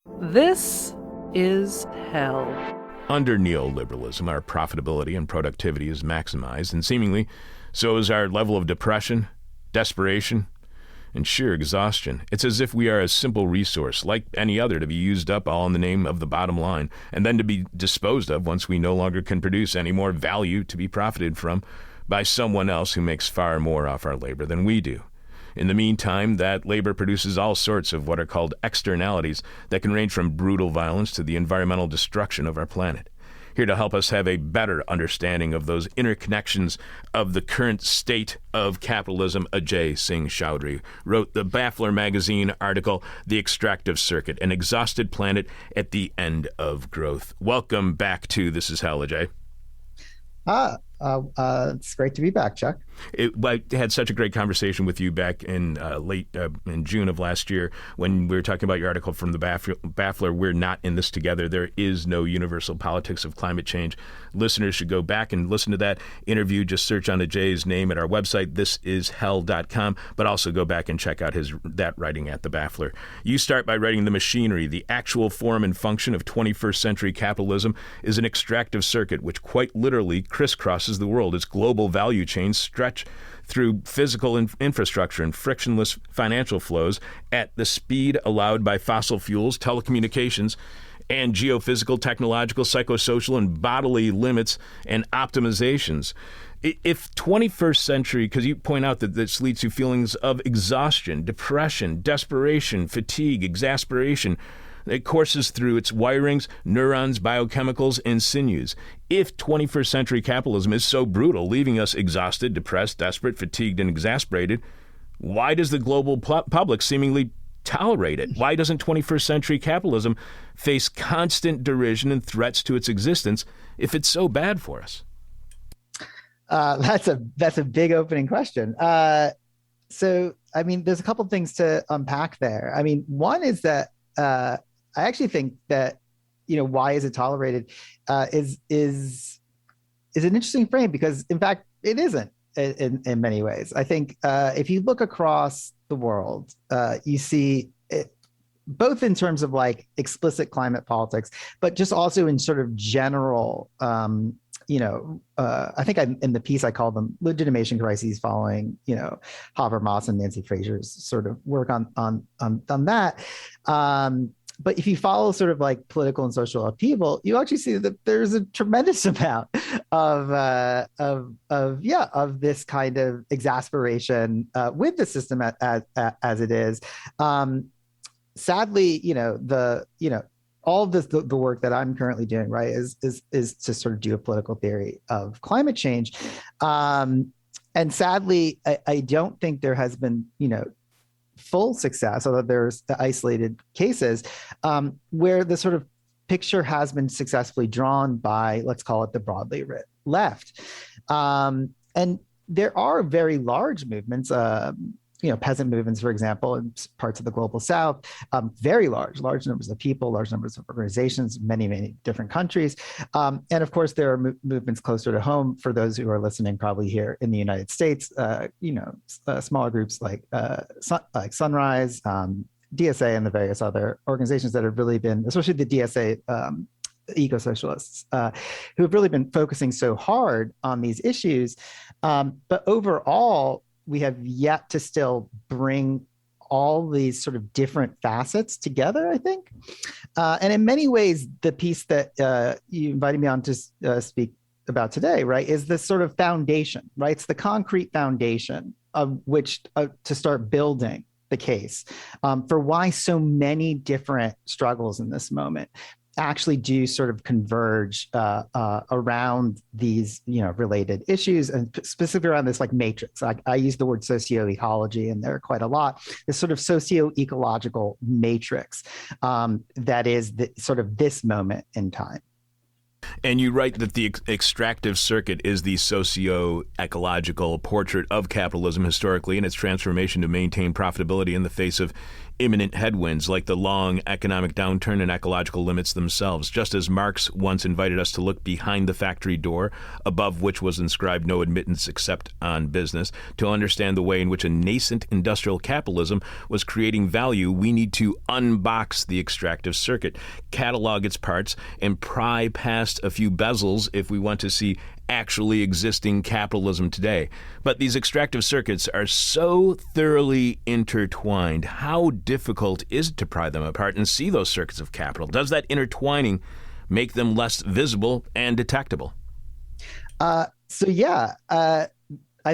This is hell. Under neoliberalism, our profitability and productivity is maximized, and seemingly so is our level of depression, desperation, and sheer exhaustion. It's as if we are a simple resource, like any other, to be used up all in the name of the bottom line, and then to be disposed of once we no longer can produce any more value to be profited from by someone else who makes far more off our labor than we do. In the meantime, that labor produces all sorts of what are called externalities that can range from brutal violence to the environmental destruction of our planet. Here to help us have a better understanding of those interconnections of the current state of capitalism, Ajay Singh Chaudhary wrote the Baffler magazine article, The Extractive Circuit, An Exhausted Planet at the End of Growth. Welcome back to This Is Hell, Ajay. It's great to be back, Chuck. I had such a great conversation with you back in late in June of last year when we were talking about your article from the Baffler, We're Not in This Together. There is no universal politics of climate change. Listeners should go back and listen to that interview. Just search on Ajay's name at our website, thisishell.com, but also go back and check out that writing at the Baffler. You start by writing the machinery. The actual form and function of 21st century capitalism is an extractive circuit which quite literally crisscrosses the world. Its global value chains stretch through physical infrastructure and frictionless financial flows at the speed allowed by fossil fuels, telecommunications, and geophysical, technological, psychosocial, and bodily limits and optimizations. If 21st century, because you point out that this leads to feelings of exhaustion, depression, desperation, fatigue, exasperation, it courses through its wirings, neurons, biochemicals, and sinews. If 21st century capitalism is so brutal, leaving us exhausted, depressed, desperate, fatigued, and exasperated, why does the global public seemingly tolerate it? Why doesn't 21st century capitalism face constant derision and threats to its existence if it's so bad for us? That's a big opening question. So, I mean, there's a couple things to unpack there. I mean, one is that I actually think that, why is it tolerated is an interesting frame because, in fact, it isn't in many ways. I think if you look across the world, you see it both in terms of like explicit climate politics, but just also in sort of general, I think in the piece I call them legitimation crises following, Habermas and Nancy Fraser's sort of work on that. But if you follow sort of like political and social upheaval, you actually see that there's a tremendous amount of this kind of exasperation with the system as it is. Sadly, all of this, the work that I'm currently doing, right, is to sort of do a political theory of climate change. And sadly, I don't think there has been, full success, although there's the isolated cases where the sort of picture has been successfully drawn by, let's call it the broadly writ left. And there are very large movements, peasant movements, for example, in parts of the global South, very large numbers of people, large numbers of organizations, many, many different countries. And of course, there are movements closer to home for those who are listening, probably here in the United States, smaller groups like Sunrise, DSA, and the various other organizations that have really been, especially the DSA, eco-socialists, who have really been focusing so hard on these issues. But overall, we have yet to still bring all these sort of different facets together, I think. And in many ways, the piece that you invited me on to speak about today, right, is this sort of foundation, right? It's the concrete foundation of which to start building the case for why so many different struggles in this moment actually do sort of converge around these, related issues, and specifically around this like matrix. I use the word socio-ecology in there quite a lot. This sort of socio-ecological matrix that is sort of this moment in time. And you write that the extractive circuit is the socio-ecological portrait of capitalism historically and its transformation to maintain profitability in the face of imminent headwinds like the long economic downturn and ecological limits themselves, just as Marx once invited us to look behind the factory door, above which was inscribed no admittance except on business. To understand the way in which a nascent industrial capitalism was creating value, we need to unbox the extractive circuit, catalog its parts, and pry past a few bezels if we want to see actually existing capitalism today. But these extractive circuits are so thoroughly intertwined. How difficult is it to pry them apart and see those circuits of capital? Does that intertwining make them less visible and detectable? I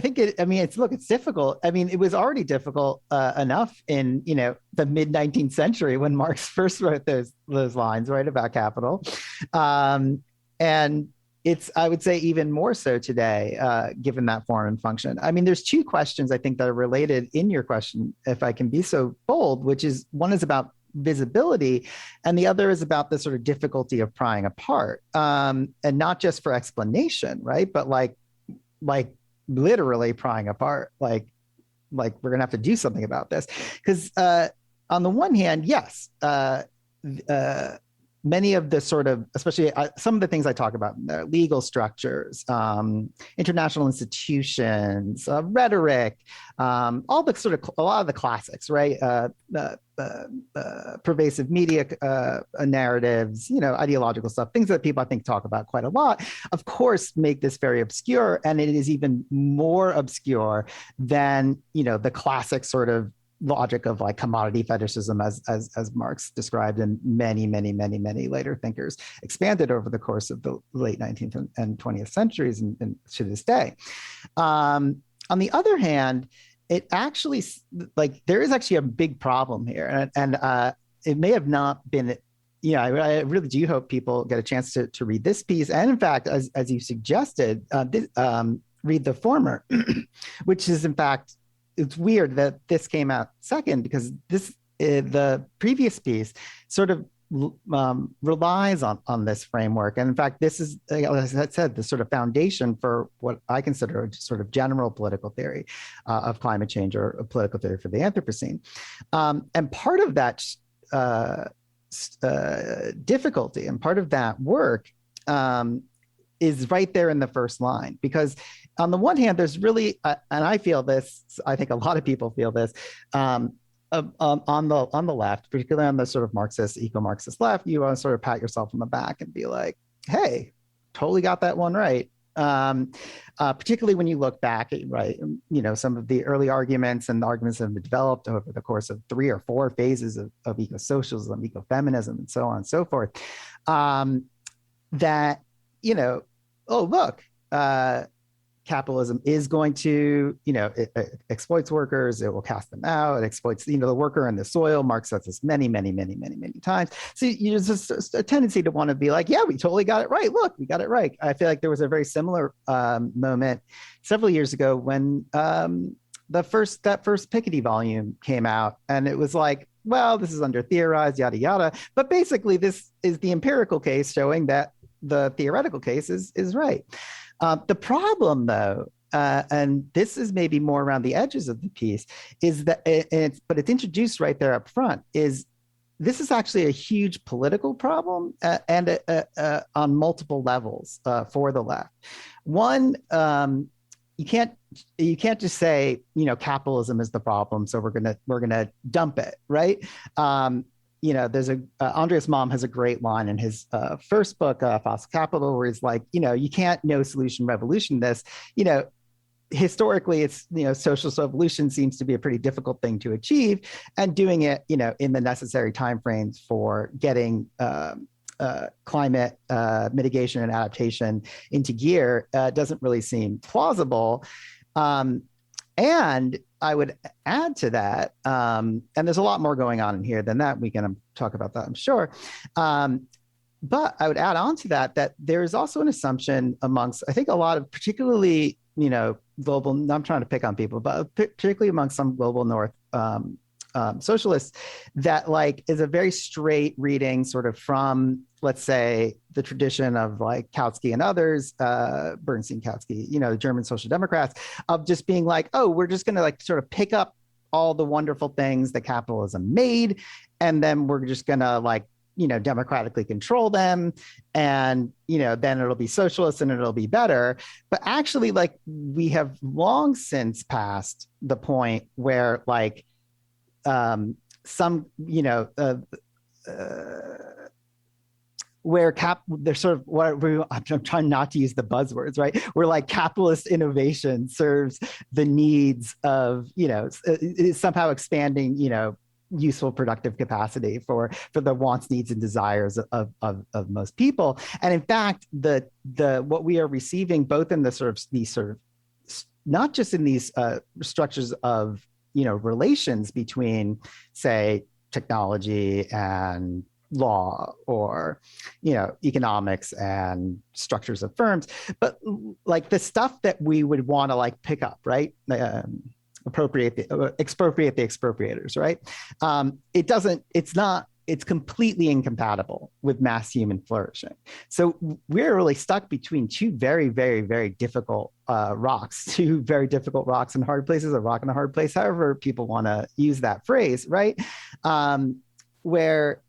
think it's difficult. I mean, it was already difficult enough in, the mid 19th century when Marx first wrote those lines, right, about capital. And it's, I would say, even more so today, given that form and function. I mean, there's two questions I think that are related in your question, if I can be so bold, which is one is about visibility, and the other is about the sort of difficulty of prying apart, and not just for explanation, right? But like literally prying apart, like we're gonna have to do something about this, because on the one hand, yes. Many of the sort of, especially some of the things I talk about, legal structures, international institutions, rhetoric, all the sort of, a lot of the classics, right? Pervasive media narratives, ideological stuff, things that people I think talk about quite a lot, of course, make this very obscure. And it is even more obscure than, the classic sort of logic of like commodity fetishism as Marx described, and many later thinkers expanded over the course of the late 19th and 20th centuries and to this day. On the other hand, it actually, there is actually a big problem here, and it may have not been, I really do hope people get a chance to read this piece, and in fact, as you suggested, read the former, which is in fact, it's weird that this came out second, because the previous piece sort of relies on this framework. And in fact, this is, as I said, the sort of foundation for what I consider a sort of general political theory of climate change, or a political theory for the Anthropocene. And part of that difficulty and part of that work is right there in the first line, because on the one hand, there's really, and I feel this, I think a lot of people feel this, on the left, particularly on the sort of Marxist, eco-Marxist left, you want to sort of pat yourself on the back and be like, hey, totally got that one right. Particularly when you look back at, right, some of the early arguments and the arguments that have been developed over the course of 3 or 4 phases of eco-socialism, ecofeminism, and so on and so forth, that, oh, look, capitalism is going to, it exploits workers, it will cast them out, it exploits, the worker and the soil. Marx says this many times. So there's just a tendency to want to be like, yeah, we totally got it right. Look, we got it right. I feel like there was a very similar moment several years ago when that first Piketty volume came out, and it was like, well, this is under theorized, yada, yada. But basically, this is the empirical case showing that the theoretical case is right. The problem, though, and this is maybe more around the edges of the piece, is that but it's introduced right there up front, is this is actually a huge political problem and on multiple levels for the left. One, you can't just say, capitalism is the problem, so we're gonna dump it, right? There's Andreas Malm has a great line in his first book, Fossil Capital, where he's like, you can't no solution revolution this. Historically, it's, social evolution seems to be a pretty difficult thing to achieve, and doing it, in the necessary timeframes for getting climate mitigation and adaptation into gear doesn't really seem plausible. And I would add to that, and there's a lot more going on in here than that. We can talk about that, I'm sure. But I would add on to that there's also an assumption amongst, I think, a lot of particularly, global, I'm trying to pick on people, but particularly amongst some global North socialists, that is a very straight reading sort of from, let's say, the tradition of like Kautsky and others, Bernstein, Kautsky, the German social democrats, of just being like, oh, we're just going to sort of pick up all the wonderful things that capitalism made, and then we're just gonna like, democratically control them, and then it'll be socialist and it'll be better. But actually, like, we have long since passed the point where like where they're sort of I'm trying not to use the buzzwords, right? Where like capitalist innovation serves the needs of, is somehow expanding, useful productive capacity for the wants, needs, and desires of most people. And in fact, the what we are receiving both in these not just in these structures of relations between, say, technology and law, or economics and structures of firms, but like the stuff that we would want to like pick up, right? Expropriate the expropriators, right? It's completely incompatible with mass human flourishing. So we're really stuck between two very, very, very difficult rocks and hard places, a rock and a hard place, however people want to use that phrase, right? Where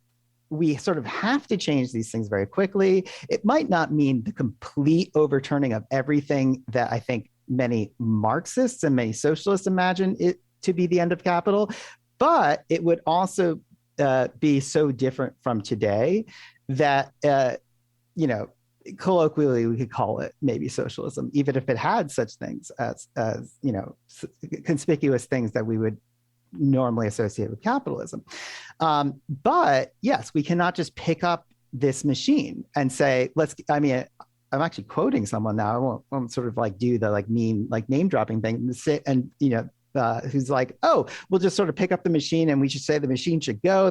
we sort of have to change these things very quickly. It might not mean the complete overturning of everything that I think many Marxists and many socialists imagine it to be the end of capital, but it would also be so different from today that, colloquially we could call it maybe socialism, even if it had such things as conspicuous things that we would normally associate with capitalism. But yes, we cannot just pick up this machine and say, I'm actually quoting someone now. I won't sort of like do the like mean, like name dropping thing and sit and, who's like, oh, we'll just sort of pick up the machine and we should say the machine should go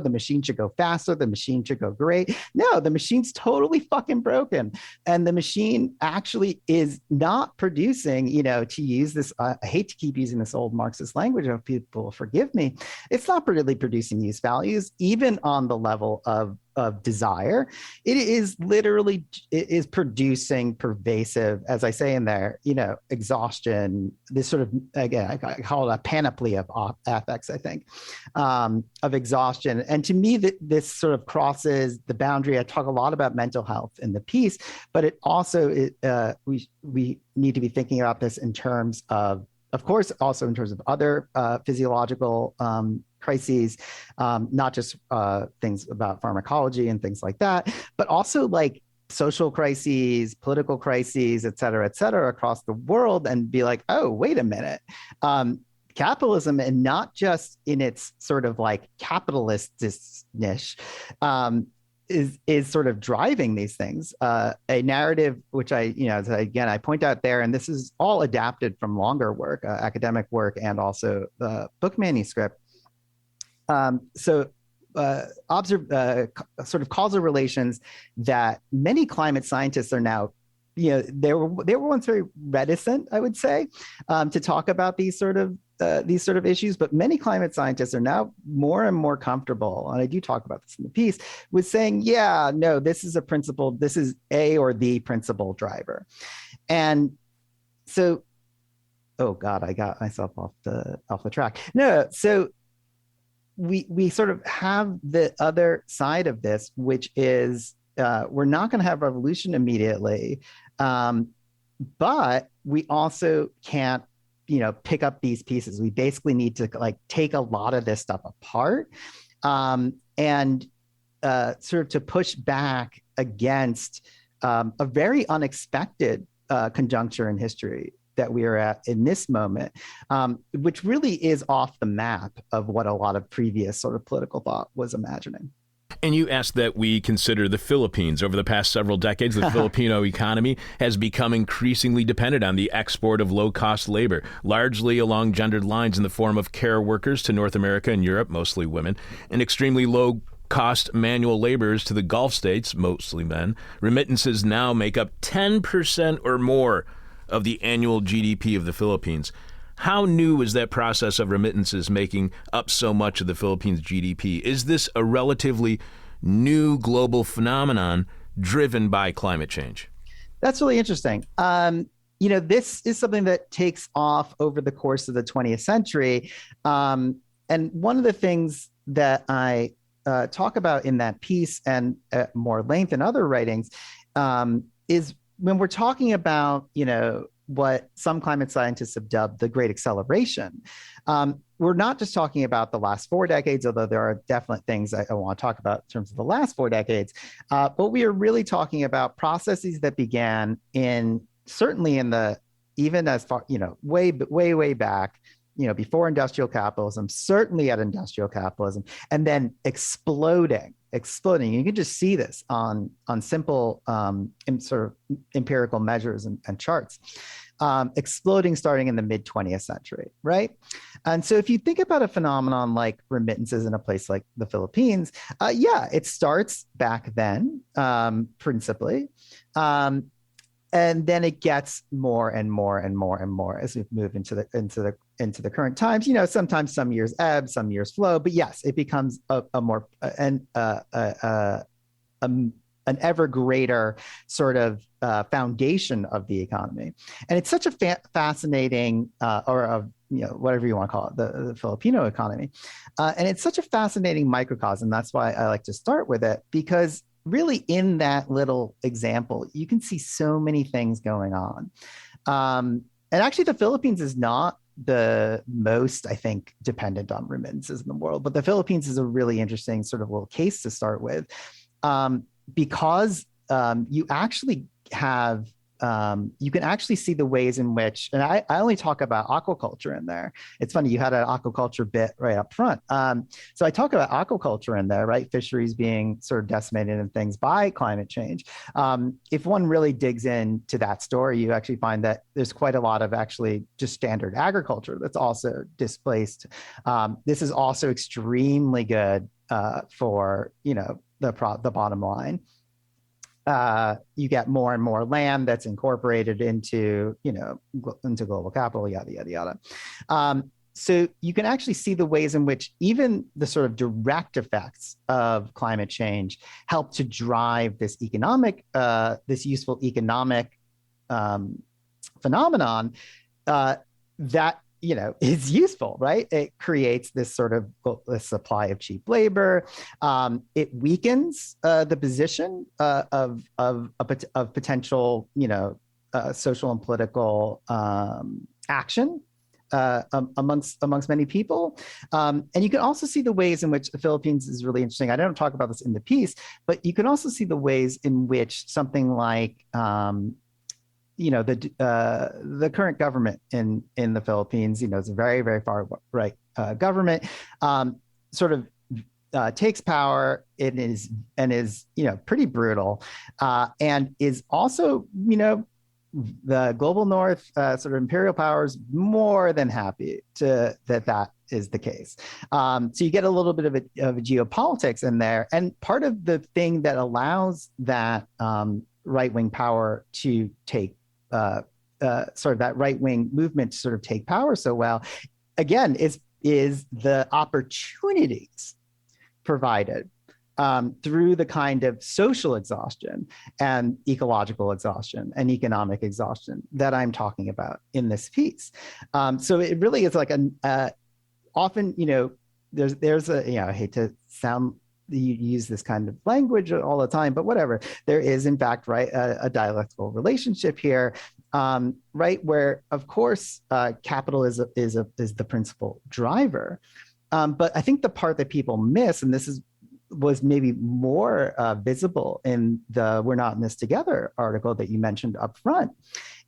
faster, the machine should go great. No, the machine's totally fucking broken. And the machine actually is not producing, to use this, I hate to keep using this old Marxist language, if people forgive me, it's not really producing use values, even on the level of desire. It is producing pervasive, as I say in there, exhaustion, this sort of, again, I call it a panoply of affects, I think, of exhaustion. And to me, this sort of crosses the boundary. I talk a lot about mental health in the piece, but it also, we need to be thinking about this in terms of course, also in terms of other physiological crises, not just things about pharmacology and things like that, but also like social crises, political crises, et cetera, across the world, and be like, oh, wait a minute. Capitalism, and not just in its sort of like capitalist niche, is sort of driving these things. A narrative, which I point out there, and this is all adapted from longer work, academic work, and also the book manuscript. Sort of causal relations that many climate scientists are now, they were once very reticent, I would say, to talk about these sort of issues, but many climate scientists are now more and more comfortable, and I do talk about this in the piece, with saying, yeah, no, this is a or the principal driver. And so, oh God, I got myself off the track. No, so we sort of have the other side of this, which is we're not going to have revolution immediately, but we also can't pick up these pieces. We basically need to like take a lot of this stuff apart, and sort of to push back against a very unexpected conjuncture in history that we are at in this moment, which really is off the map of what a lot of previous sort of political thought was imagining. And you asked that we consider the Philippines. Over the past several decades, the Filipino economy has become increasingly dependent on the export of low-cost labor, largely along gendered lines in the form of care workers to North America and Europe, mostly women, and extremely low-cost manual laborers to the Gulf states, mostly men. Remittances now make up 10% or more of the annual GDP of the Philippines. How new is that process of remittances making up so much of the Philippines' GDP? Is this a relatively new global phenomenon driven by climate change? That's really interesting. this is something that takes off over the course of the 20th century. And one of the things that I talk about in that piece and at more length in other writings is when we're talking about, what some climate scientists have dubbed the Great Acceleration. We're not just talking about the last 4 decades, although there are definite things I want to talk about in terms of the last 4 decades. But we are really talking about processes that began certainly in even as far, way back, before industrial capitalism, certainly at industrial capitalism, and then exploding. You can just see this on simple sort of empirical measures and charts, exploding starting in the mid 20th century, right? And so if you think about a phenomenon like remittances in a place like the Philippines, it starts back then, principally. And then it gets more and more and more and more as we move into the current times. Sometimes some years ebb, some years flow, but yes, it becomes an ever greater sort of foundation of the economy. And it's such a fascinating, whatever you want to call it, the Filipino economy. And it's such a fascinating microcosm. That's why I like to start with it, because really in that little example, you can see so many things going on. And actually the Philippines is not the most, I think, dependent on remittances in the world, but the Philippines is a really interesting sort of little case to start with, because you actually have you can actually see the ways in which, and I only talk about aquaculture in there. It's funny, you had an aquaculture bit right up front. So I talk about aquaculture in there, right? Fisheries being sort of decimated and things by climate change. If one really digs into that story, you actually find that there's quite a lot of actually just standard agriculture that's also displaced. This is also extremely good for, the bottom line. You get more and more land that's incorporated into global capital, yada, yada, yada. So you can actually see the ways in which even the sort of direct effects of climate change help to drive this useful economic phenomenon that is useful, right? It creates this sort of supply of cheap labor. It weakens the position of potential, social and political action amongst many people. And you can also see the ways in which the Philippines is really interesting. I don't talk about this in the piece, but you can also see the ways in which something like the current government in the Philippines, is a very, very far right government, sort of takes power. It is pretty brutal, and is also the global North, sort of imperial powers, more than happy that is the case. So you get a little bit of a geopolitics in there, and part of the thing that allows that right-wing power to take sort of that right-wing movement to sort of take power so well, again, is the opportunities provided through the kind of social exhaustion and ecological exhaustion and economic exhaustion that I'm talking about in this piece. So it really is like often, there's I hate to sound, you use this kind of language all the time, but whatever. There is, in fact, right, a dialectical relationship here, right, where, of course, capitalism is the principal driver. But I think the part that people miss, and this was maybe more visible in the "We're Not in This Together" article that you mentioned up front,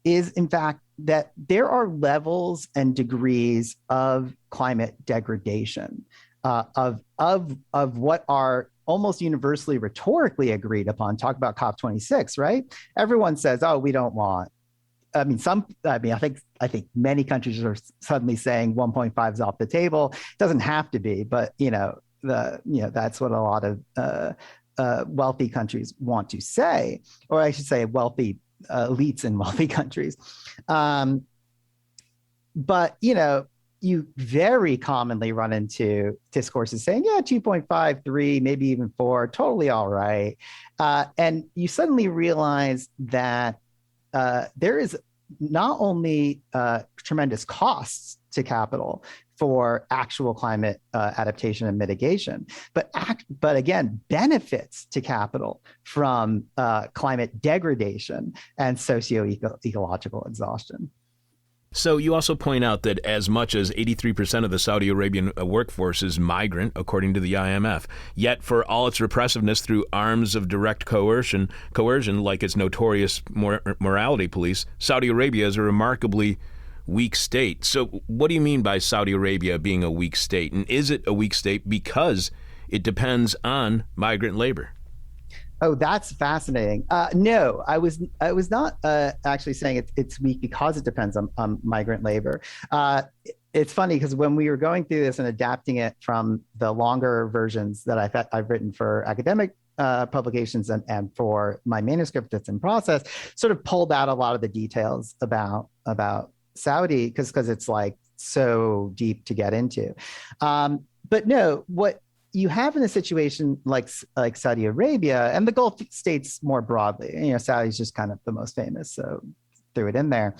is in fact that there are levels and degrees of climate degradation, of what are almost universally rhetorically agreed upon. Talk about COP26, right? Everyone says, "Oh, we don't want." I think many countries are suddenly saying 1.5 is off the table. It doesn't have to be, but that's what a lot of wealthy countries want to say, or I should say, wealthy elites in wealthy countries. But you very commonly run into discourses saying, yeah, 2.5, 3, maybe even 4, totally all right. And you suddenly realize that there is not only tremendous costs to capital for actual climate adaptation and mitigation, but again, benefits to capital from climate degradation and socio-ecological exhaustion. So you also point out that as much as 83% of the Saudi Arabian workforce is migrant, according to the IMF. Yet for all its repressiveness through arms of direct coercion like its notorious morality police, Saudi Arabia is a remarkably weak state. So what do you mean by Saudi Arabia being a weak state? And is it a weak state because it depends on migrant labor? Oh, that's fascinating. No, I was not actually saying it's weak because it depends on migrant labor. It's funny because when we were going through this and adapting it from the longer versions that I've written for academic publications and for my manuscript that's in process, sort of pulled out a lot of the details about Saudi because it's like so deep to get into. But no, what you have in a situation like Saudi Arabia and the Gulf states more broadly, Saudi's just kind of the most famous, so threw it in there,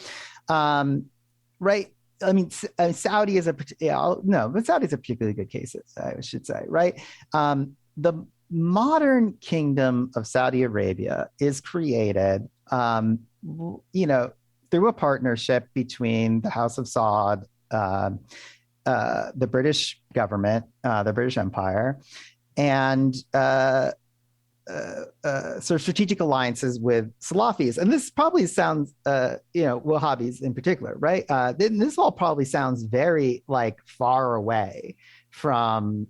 right? I mean, Saudi is but Saudi's a particularly good case, I should say, right? The modern kingdom of Saudi Arabia is created, through a partnership between the House of Saud, the British government, the British Empire, and sort of strategic alliances with Salafis. And this probably sounds, Wahhabis in particular, right? This all probably sounds very far away from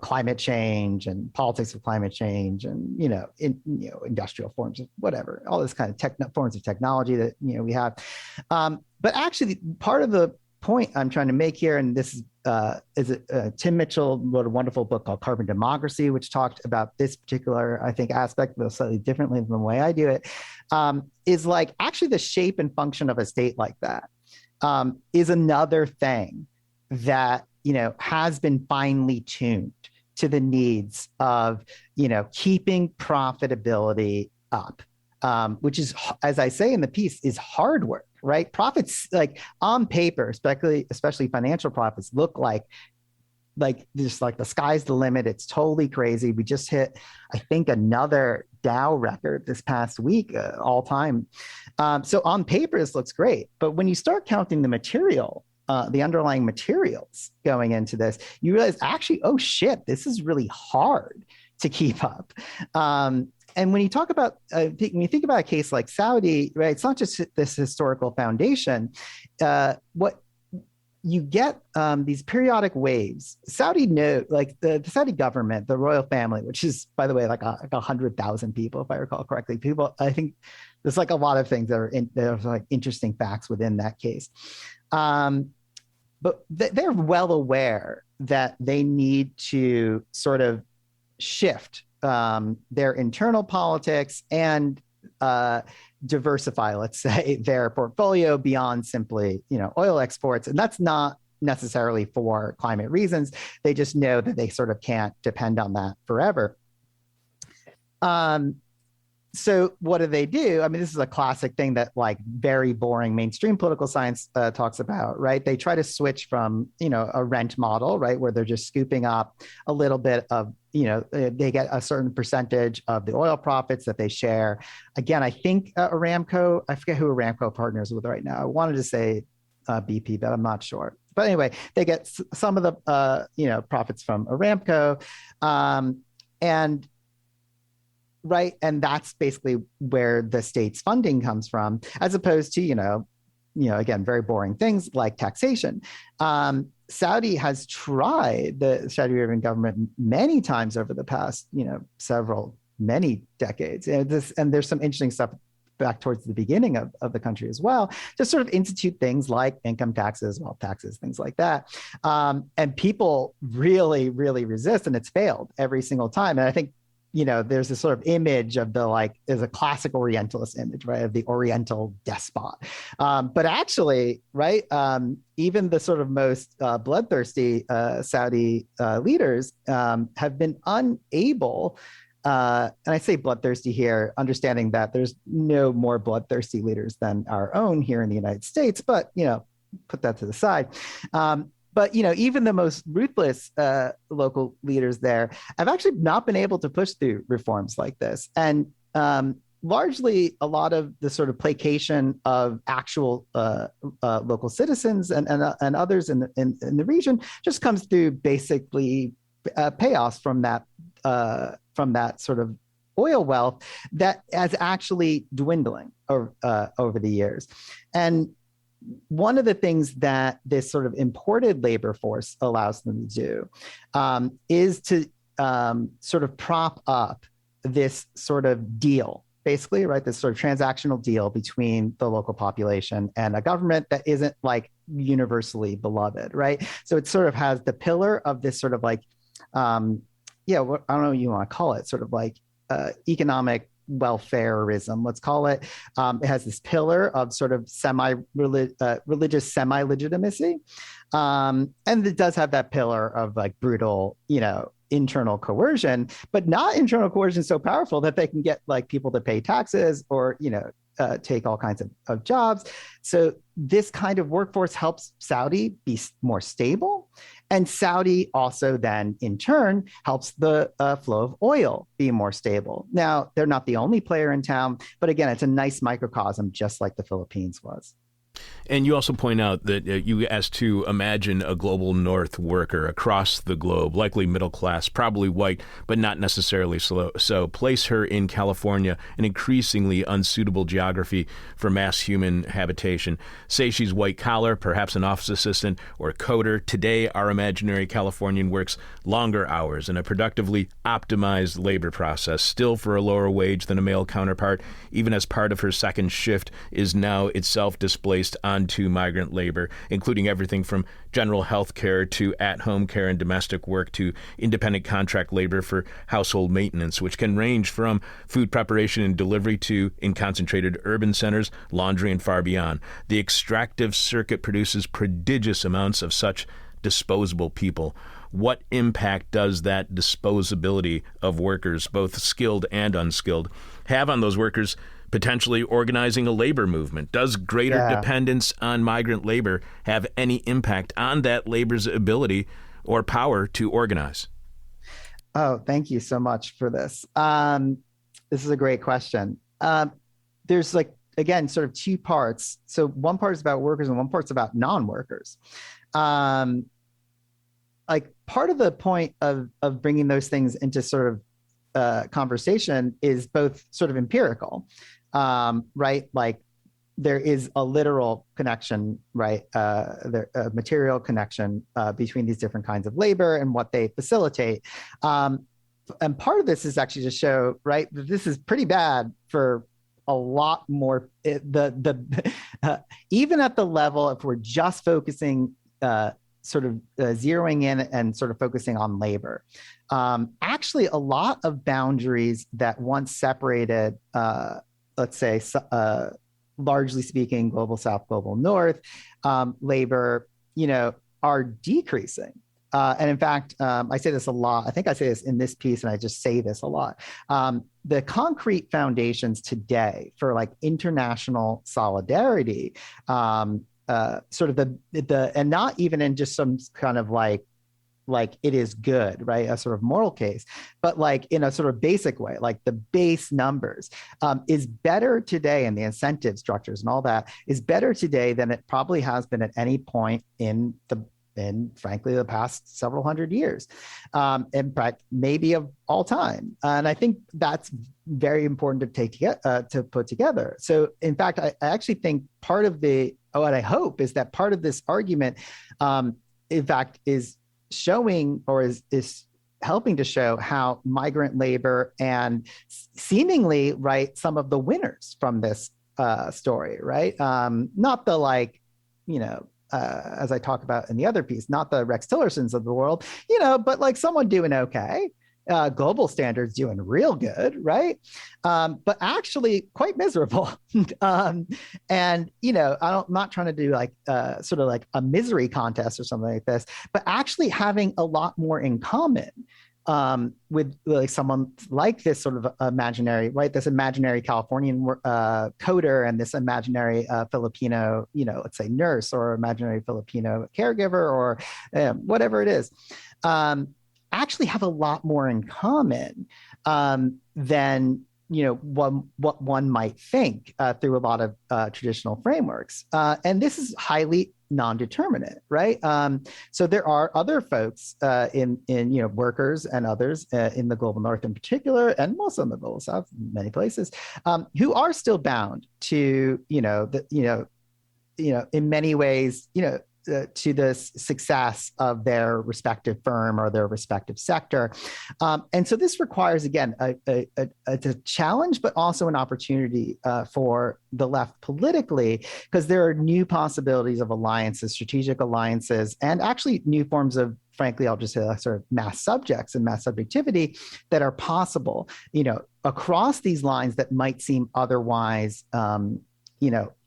climate change and politics of climate change and industrial forms of whatever, all this kind of forms of technology that we have. But actually, part of the point I'm trying to make here, and this is Tim Mitchell wrote a wonderful book called Carbon Democracy, which talked about this particular, I think, aspect, though slightly differently than the way I do it, is actually the shape and function of a state like that is another thing that has been finely tuned to the needs of keeping profitability up, which is, as I say in the piece, is hard work. Right? Profits, on paper, especially financial profits, look like just the sky's the limit. It's totally crazy. We just hit, I think, another Dow record this past week, all time. So on paper, this looks great. But when you start counting the underlying materials going into this, you realize actually, oh shit, this is really hard to keep up. And when you talk about, when you think about a case like Saudi, right, it's not just this historical foundation. What you get these periodic waves. Saudi the Saudi government, the royal family, which is, by the way, like 100,000 people, if I recall correctly. I think there's a lot of things that are interesting facts within that case. But they're well aware that they need to sort of shift their internal politics and diversify, let's say, their portfolio beyond simply, oil exports. And that's not necessarily for climate reasons. They just know that they sort of can't depend on that forever. So what do? I mean, this is a classic thing that very boring mainstream political science talks about, right? They try to switch from, a rent model, right, where they're just scooping up a little bit of, they get a certain percentage of the oil profits that they share. Again, I think Aramco, I forget who Aramco partners with right now. I wanted to say BP, but I'm not sure. But anyway, they get some of the, profits from Aramco. And right. And that's basically where the state's funding comes from, as opposed to, again, very boring things like taxation. Saudi has tried, the Saudi Arabian government, many times over the past, many decades. And there's some interesting stuff back towards the beginning of the country as well, to sort of institute things like income taxes, wealth taxes, things like that. And people really, really resist, and it's failed every single time. And I think, there's this sort of image of there's a classic Orientalist image, right, of the Oriental despot. But actually, right, even the sort of most bloodthirsty Saudi leaders have been unable and I say bloodthirsty here, understanding that there's no more bloodthirsty leaders than our own here in the United States, but, put that to the side. But, even the most ruthless local leaders there have actually not been able to push through reforms like this. And largely a lot of the sort of placation of actual local citizens and others in the region just comes through basically payoffs from that sort of oil wealth that is actually dwindling over the years. And one of the things that this sort of imported labor force allows them to do is to sort of prop up this sort of deal, basically, right? This sort of transactional deal between the local population and a government that isn't like universally beloved, right? So it sort of has the pillar of this sort of like, I don't know what you want to call it, sort of like economic welfareism, let's call it. It has this pillar of sort of religious semi-legitimacy. And it does have that pillar of like brutal, internal coercion, but not internal coercion so powerful that they can get like people to pay taxes or, take all kinds of jobs. So this kind of workforce helps Saudi be more stable. And Saudi also then, in turn, helps the flow of oil be more stable. Now, they're not the only player in town, but again, it's a nice microcosm, just like the Philippines was. And you also point out that you asked to imagine a global North worker across the globe, likely middle class, probably white, but not necessarily so. Place her in California, an increasingly unsuitable geography for mass human habitation. Say she's white collar, perhaps an office assistant or a coder. Today, our imaginary Californian works longer hours in a productively optimized labor process, still for a lower wage than a male counterpart, even as part of her second shift is now itself displaced onto migrant labor, including everything from general health care to at-home care and domestic work to independent contract labor for household maintenance, which can range from food preparation and delivery to, in concentrated urban centers, laundry and far beyond. The extractive circuit produces prodigious amounts of such disposable people. What impact does that disposability of workers, both skilled and unskilled, have on those workers potentially organizing a labor movement? Does greater dependence on migrant labor have any impact on that labor's ability or power to organize? Oh, thank you so much for this. This is a great question. There's like, again, sort of two parts. So one part is about workers and one part's about non-workers. Like part of the point of bringing those things into sort of conversation is both sort of empirical, right? Like there is a literal connection, right? A material connection between these different kinds of labor and what they facilitate. And part of this is actually to show, right, that this is pretty bad for a lot more. Even at the level, if we're just focusing, sort of zeroing in and sort of focusing on labor. Actually, a lot of boundaries that once separated, let's say, largely speaking, global South, global North, labor, are decreasing. And in fact, I say this a lot. I think I say this in this piece, and I just say this a lot. The concrete foundations today for like international solidarity, sort of the and not even in just some kind of like it is good, right? A sort of moral case, but like in a sort of basic way, like the base numbers is better today, and the incentive structures and all that is better today than it probably has been at any point in frankly the past several hundred years, in fact maybe of all time. And I think that's very important to put together. So in fact, I actually think part of what I hope is that part of this argument, in fact, is showing or is helping to show how migrant labor and seemingly, right, some of the winners from this story, right? Not the like, as I talk about in the other piece, not the Rex Tillersons of the world, but like someone doing okay. Global standards doing real good, right? But actually quite miserable. And, I'm not trying to do like sort of like a misery contest or something like this, but actually having a lot more in common with like someone like this sort of imaginary, right? This imaginary Californian coder and this imaginary Filipino, let's say nurse or imaginary Filipino caregiver or whatever it is, actually have a lot more in common than what one might think through a lot of traditional frameworks. And this is highly non-determinate, right? So there are other folks in workers and others in the global north in particular, and also in the global south, in many places, who are still bound to in many ways to the success of their respective firm or their respective sector. And so this requires, again, a challenge, but also an opportunity for the left politically, because there are new possibilities of alliances, strategic alliances, and actually new forms of, frankly, I'll just say sort of mass subjects and mass subjectivity that are possible, across these lines that might seem otherwise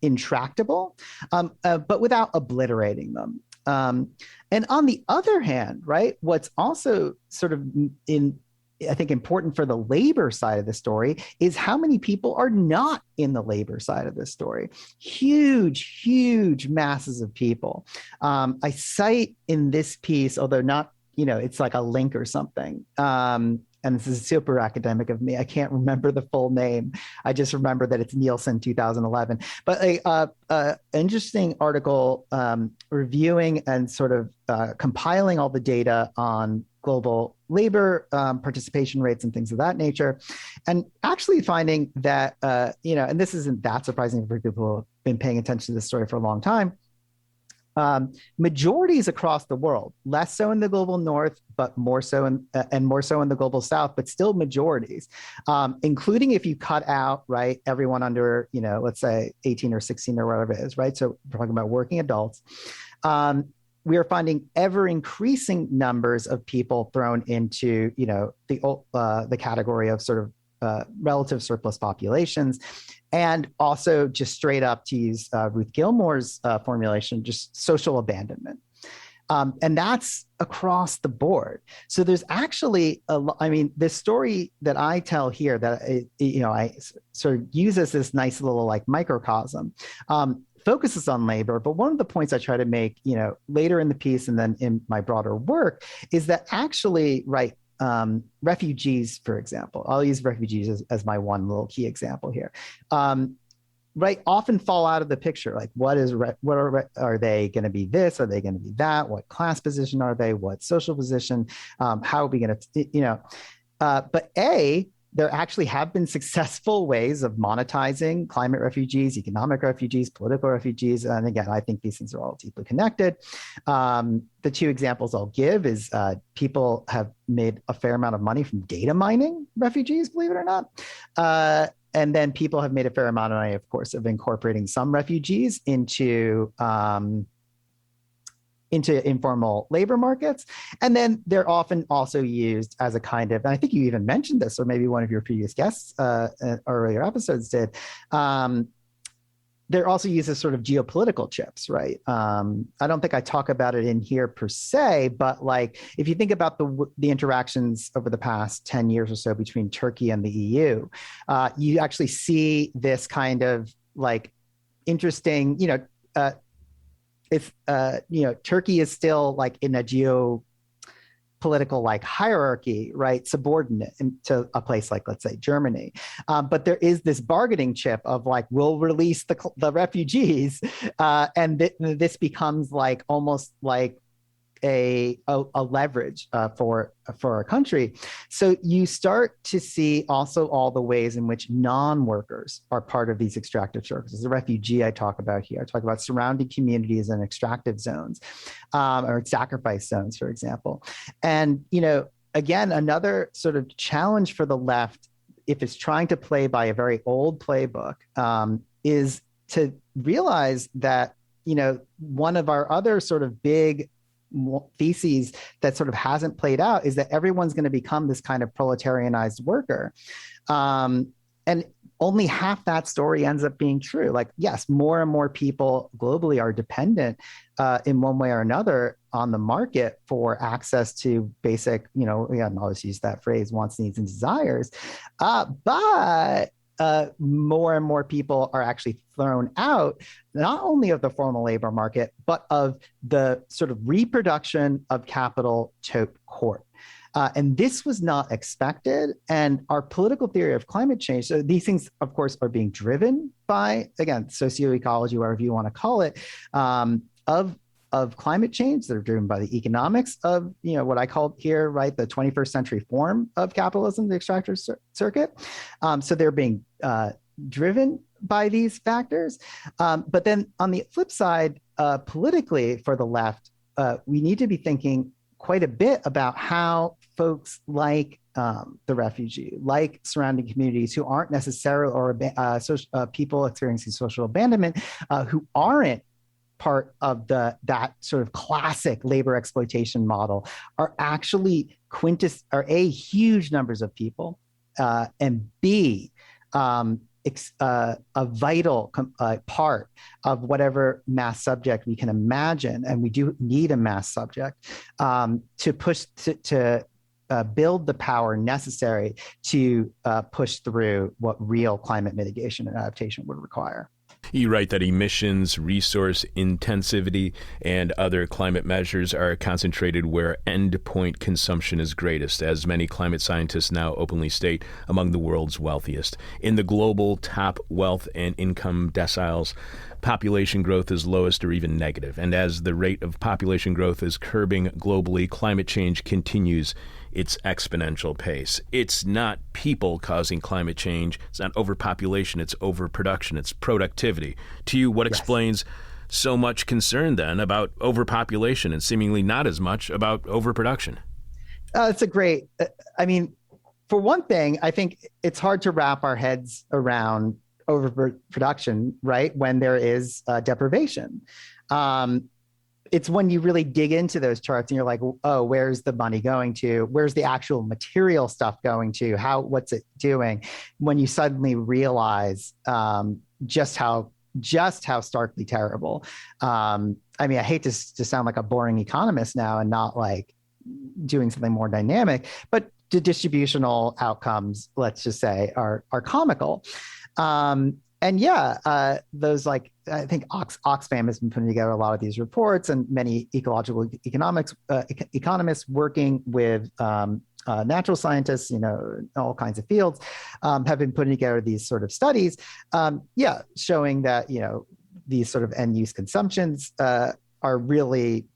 intractable, but without obliterating them. And on the other hand, right, what's also sort of I think important for the labor side of the story is how many people are not in the labor side of the story. Huge, huge masses of people. I cite in this piece, although not, it's like a link or something. And this is super academic of me. I can't remember the full name. I just remember that it's Nielsen 2011. But an interesting article reviewing and sort of compiling all the data on global labor participation rates and things of that nature, and actually finding that, and this isn't that surprising for people who have been paying attention to this story for a long time, majorities across the world, less so in the global north, but more so in the global south, but still majorities, including if you cut out, right, everyone under, let's say 18 or 16 or whatever it is, right? So we're talking about working adults. We are finding ever increasing numbers of people thrown into, the category of sort of relative surplus populations. And also just straight up, to use Ruth Gilmore's formulation, just social abandonment. And that's across the board. So there's actually, this story that I tell here that, I sort of use as this nice little like microcosm, focuses on labor. But one of the points I try to make, later in the piece and then in my broader work is that actually, right, refugees, for example, I'll use refugees as my one little key example here, right, often fall out of the picture. Like, are they going to be this? Are they going to be that? What class position are they? What social position? How are we going to, but there actually have been successful ways of monetizing climate refugees, economic refugees, political refugees. And again, I think these things are all deeply connected. The two examples I'll give is people have made a fair amount of money from data mining refugees, believe it or not. And then people have made a fair amount of money, of course, of incorporating some refugees into informal labor markets. And then they're often also used as a kind of, and I think you even mentioned this, or maybe one of your previous guests earlier episodes did, they're also used as sort of geopolitical chips, right? I don't think I talk about it in here per se, but like if you think about the interactions over the past 10 years or so between Turkey and the EU, you actually see this kind of like interesting, Turkey is still like in a geopolitical like hierarchy, right, subordinate to a place like, let's say, Germany. But there is this bargaining chip of like, we'll release the refugees, and this becomes like almost like a leverage for a country. So you start to see also all the ways in which non-workers are part of these extractive circles. The refugee I talk about here, I talk about surrounding communities and extractive zones, or sacrifice zones, for example. And, again, another sort of challenge for the left, if it's trying to play by a very old playbook, is to realize that, one of our other sort of big theses that sort of hasn't played out is that everyone's going to become this kind of proletarianized worker. And only half that story ends up being true. Like, yes, more and more people globally are dependent in one way or another on the market for access to basic, we always use that phrase, wants, needs, and desires. But more and more people are actually thrown out, not only of the formal labor market, but of the sort of reproduction of capital to court. And this was not expected. And our political theory of climate change, so these things, of course, are being driven by, again, socioecology, whatever you want to call it, of climate change. They're driven by the economics of, what I call here, right, the 21st century form of capitalism, the extractive circuit. So they're being driven by these factors. But then on the flip side, politically for the left, we need to be thinking quite a bit about how folks like the refugee, like surrounding communities who aren't necessarily, or people experiencing social abandonment, who aren't part of that sort of classic labor exploitation model, are actually huge numbers of people, and B, a vital part of whatever mass subject we can imagine, and we do need a mass subject to push to build the power necessary to push through what real climate mitigation and adaptation would require. You write that emissions, resource intensivity, and other climate measures are concentrated where endpoint consumption is greatest, as many climate scientists now openly state, among the world's wealthiest. In the global top wealth and income deciles, population growth is lowest or even negative. And as the rate of population growth is curbing globally, climate change continues its exponential pace. It's not people causing climate change. It's not overpopulation. It's overproduction. It's productivity. To you, what explains so much concern then about overpopulation and seemingly not as much about overproduction? It's a great, for one thing, I think it's hard to wrap our heads around overproduction, right? When there is deprivation. It's when you really dig into those charts and you're like, oh, where's the money going to? Where's the actual material stuff going to? What's it doing? When you suddenly realize just how starkly terrible. I hate to sound like a boring economist now and not like doing something more dynamic, but the distributional outcomes, let's just say, are comical. Those, like, I think Oxfam has been putting together a lot of these reports, and many ecological economists working with natural scientists, all kinds of fields, have been putting together these sort of studies, showing that, these sort of end use consumptions are really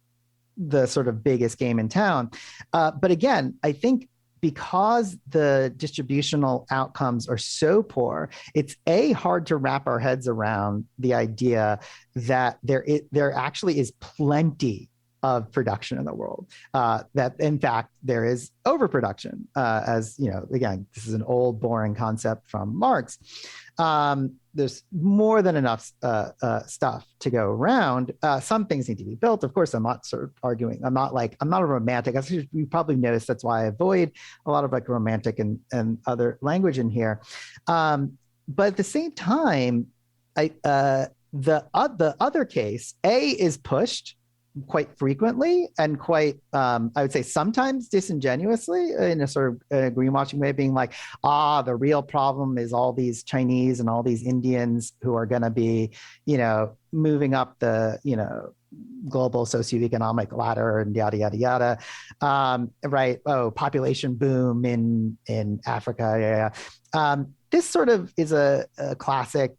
the sort of biggest game in town. But again, I think because the distributional outcomes are so poor, it's hard to wrap our heads around the idea that there actually is plenty of production in the world, that in fact there is overproduction, as again, this is an old boring concept from Marx. There's more than enough stuff to go around. Some things need to be built. Of course, I'm not sort of arguing. I'm not a romantic. As you probably noticed, that's why I avoid a lot of like romantic and other language in here. But at the same time, the other case, is pushed quite frequently and quite, I would say sometimes disingenuously, in a sort of greenwashing way, being like, the real problem is all these Chinese and all these Indians who are going to be, moving up the, global socioeconomic ladder and yada, yada, yada. Right. Oh, population boom in Africa. Yeah. This sort of is a classic,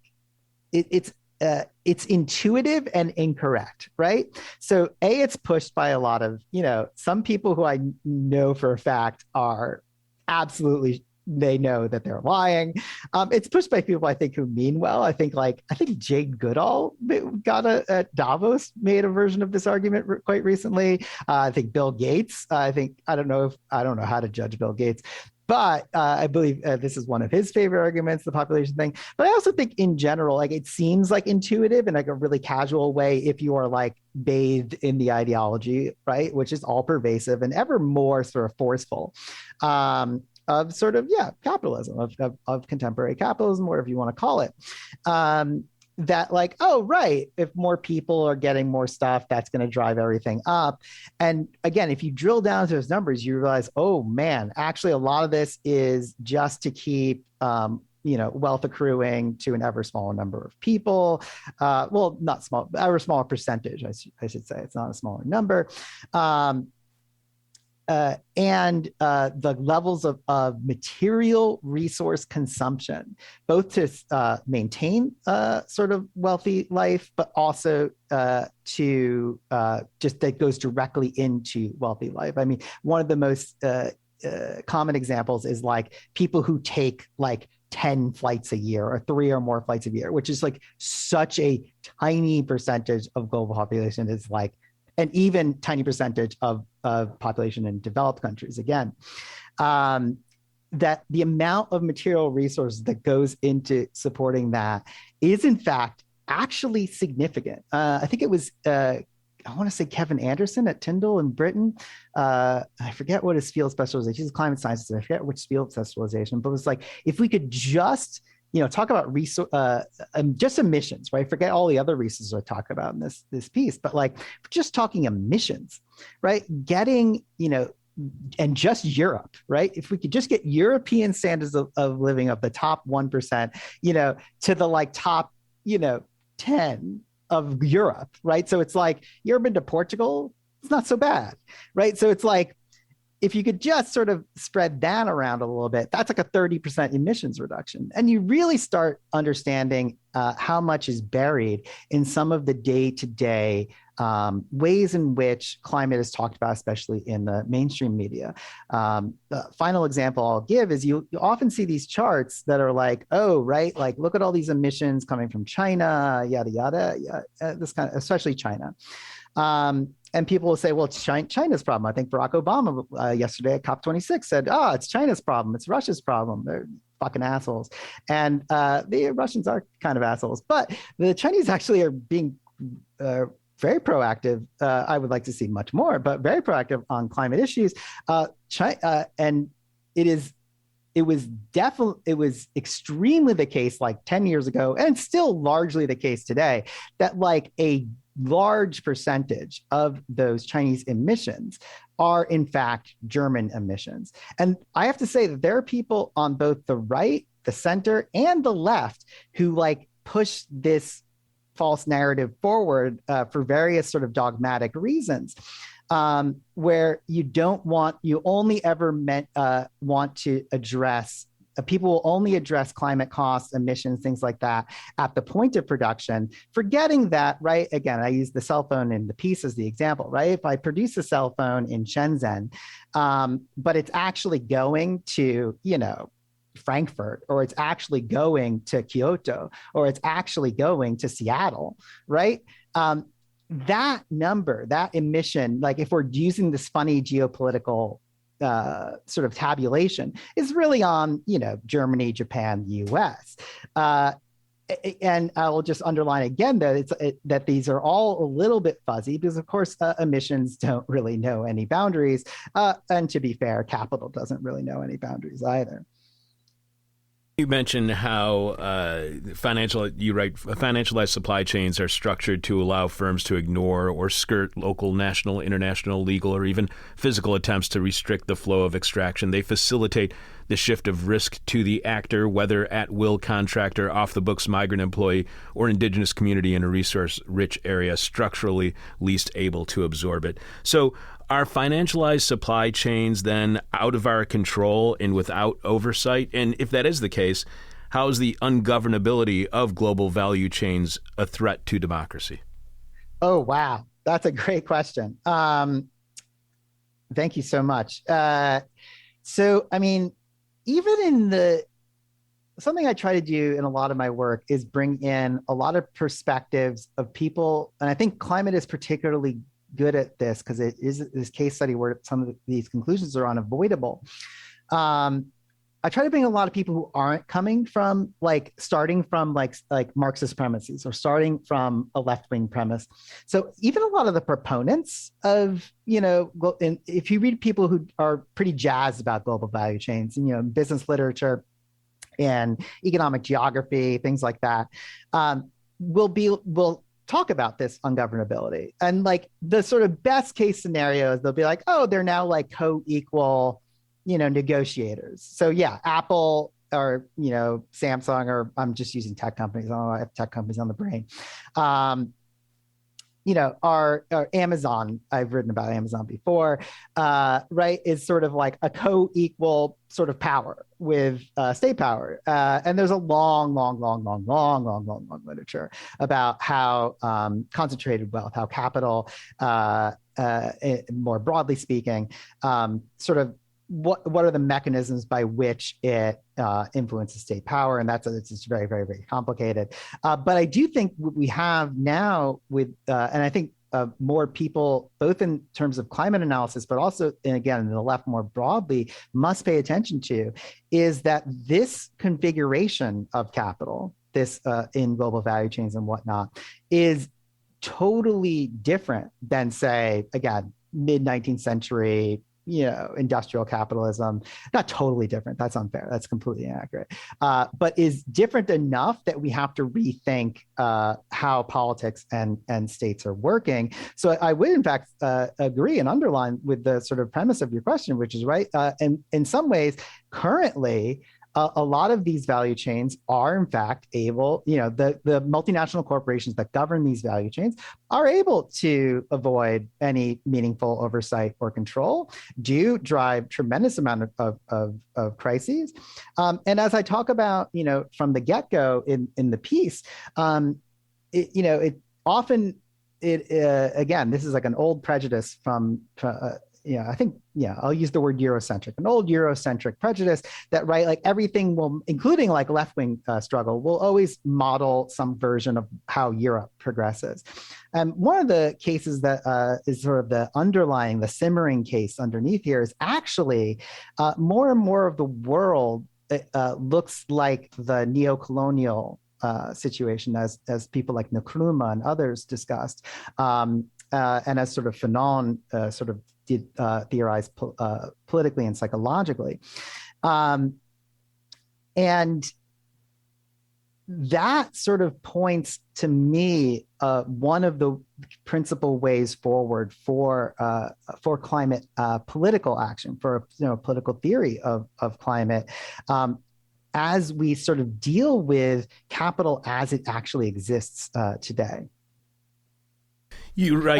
it's intuitive and incorrect, right? So it's pushed by a lot of, some people who I know for a fact are absolutely, they know that they're lying. It's pushed by people I think who mean well. I think Jane Goodall at Davos made a version of this argument quite recently. I think Bill Gates, I don't know how to judge Bill Gates, but I believe this is one of his favorite arguments, the population thing. But I also think in general, like, it seems like intuitive in like a really casual way if you are like bathed in the ideology, right? Which is all pervasive and ever more sort of forceful of sort of, capitalism, of contemporary capitalism, whatever you want to call it. that like, oh, right, if more people are getting more stuff, that's going to drive everything up. And again, if you drill down to those numbers, you realize, oh man, actually a lot of this is just to keep wealth accruing to an ever smaller number of people. Well, not small, ever smaller percentage, I should say. It's not a smaller number. And the levels of material resource consumption, both to maintain sort of wealthy life, but also to just that goes directly into wealthy life. I mean, one of the most common examples is like people who take like 10 flights a year or 3 or more flights a year, which is like such a tiny percentage of global population. Is like an even tiny percentage of population in developed countries. Again, that the amount of material resources that goes into supporting that is in fact actually significant. I think it was, I want to say Kevin Anderson at Tyndall in Britain. I forget what his field specialization, he's a climate scientist, I forget which field specialization, but it was like, if we could just talk about just emissions, right? Forget all the other resources I talk about in this piece, but like just talking emissions, right? Getting, and just Europe, right? If we could just get European standards of living of the top 1%, to the like top, 10 of Europe, right? So it's like, you ever been to Portugal? It's not so bad, right? So it's like, if you could just sort of spread that around a little bit, that's like a 30% emissions reduction. And you really start understanding how much is buried in some of the day-to-day ways in which climate is talked about, especially in the mainstream media. The final example I'll give is you often see these charts that are like, oh, right, like look at all these emissions coming from China, yada, yada, this kind of, especially China. And people will say, well, it's China's problem. I think Barack Obama yesterday at COP26 said, oh, it's China's problem. It's Russia's problem. They're fucking assholes. And the Russians are kind of assholes. But the Chinese actually are being very proactive. I would like to see much more, but very proactive on climate issues. And it was extremely the case like 10 years ago, and still largely the case today, that like a large percentage of those Chinese emissions are in fact German emissions. And I have to say that there are people on both the right, the center, and the left who like push this false narrative forward for various sort of dogmatic reasons. Where you only ever want to address, people will only address climate costs, emissions, things like that at the point of production, forgetting that, right? Again, I use the cell phone in the piece as the example, right? If I produce a cell phone in Shenzhen, but it's actually going to, Frankfurt, or it's actually going to Kyoto, or it's actually going to Seattle, right? That number, that emission, like if we're using this funny geopolitical sort of tabulation, is really on, Germany, Japan, US. And I will just underline again that that these are all a little bit fuzzy because, of course, emissions don't really know any boundaries. And to be fair, capital doesn't really know any boundaries either. You mentioned how financialized supply chains are structured to allow firms to ignore or skirt local, national, international, legal, or even physical attempts to restrict the flow of extraction. They facilitate the shift of risk to the actor, whether at-will contractor, off-the-books migrant employee, or indigenous community in a resource-rich area structurally least able to absorb it. So are financialized supply chains then out of our control and without oversight? And if that is the case, how is the ungovernability of global value chains a threat to democracy? Oh, wow. That's a great question. Thank you so much. So, I mean, even something I try to do in a lot of my work is bring in a lot of perspectives of people. And I think climate is particularly good at this because it is this case study where some of these conclusions are unavoidable. I try to bring a lot of people who aren't coming from starting from Marxist premises or starting from a left-wing premise. So even a lot of the proponents of, and if you read people who are pretty jazzed about global value chains, and, business literature and economic geography, things like that, will talk about this ungovernability. And like the sort of best case scenario is they'll be like, oh, they're now like co-equal, negotiators. So yeah, Apple or, Samsung, or I'm just using tech companies. I don't know, I have tech companies on the brain. Our Amazon, I've written about Amazon before, right, is sort of like a co-equal sort of power with state power. And there's a long literature about how concentrated wealth, how capital, more broadly speaking, sort of what are the mechanisms by which it influences state power, and it's just very, very, very complicated. But I do think what we have now with, and I think more people, both in terms of climate analysis, but also, and again, in the left more broadly, must pay attention to, is that this configuration of capital, this in global value chains and whatnot, is totally different than, say, again, mid-19th century industrial capitalism. Not totally different. That's unfair. That's completely inaccurate. But is different enough that we have to rethink how politics and states are working. So I would, in fact, agree and underline with the sort of premise of your question, which is right. And in some ways, currently, a lot of these value chains are in fact able, the multinational corporations that govern these value chains are able to avoid any meaningful oversight or control, do drive tremendous amount of crises. And as I talk about, from the get-go in the piece, it often, again, this is like an old prejudice from I think, I'll use the word Eurocentric, an old Eurocentric prejudice that, right, like everything will, including like left-wing struggle, will always model some version of how Europe progresses. And one of the cases that is sort of the simmering case underneath here is actually more and more of the world looks like the neo-colonial situation, as people like Nkrumah and others discussed, and as sort of Fanon sort of did theorize politically and psychologically. And that sort of points to me one of the principal ways forward for climate political action, for political theory of climate, as we sort of deal with capital as it actually exists today. You're right.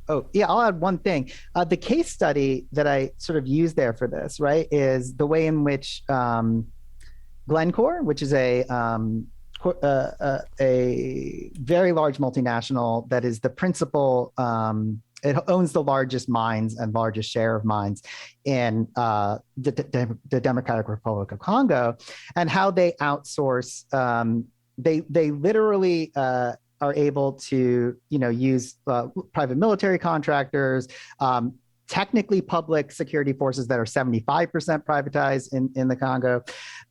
I'll add one thing. The case study that I sort of used there for this, right, is the way in which Glencore, which is a very large multinational that is the principal, it owns the largest mines and largest share of mines in the Democratic Republic of Congo, and how they outsource. They literally are able to, use private military contractors, technically public security forces that are 75% privatized in the Congo,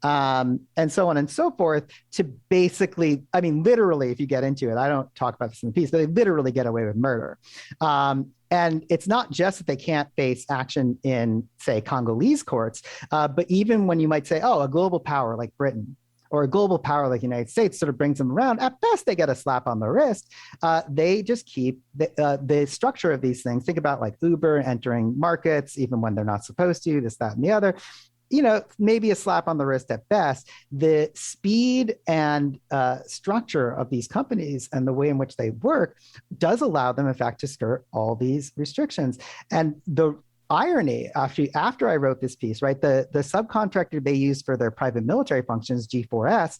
and so on and so forth, to basically, literally, if you get into it, I don't talk about this in the piece, but they literally get away with murder. And it's not just that they can't face action in, say, Congolese courts, but even when you might say, oh, a global power like Britain, or a global power like the United States sort of brings them around, at best they get a slap on the wrist. They just keep the structure of these things. Think about like Uber entering markets, even when they're not supposed to, this, that, and the other. Maybe a slap on the wrist at best. The speed and structure of these companies and the way in which they work does allow them, in fact, to skirt all these restrictions. And the irony, after I wrote this piece, right, the subcontractor they use for their private military functions, G4S,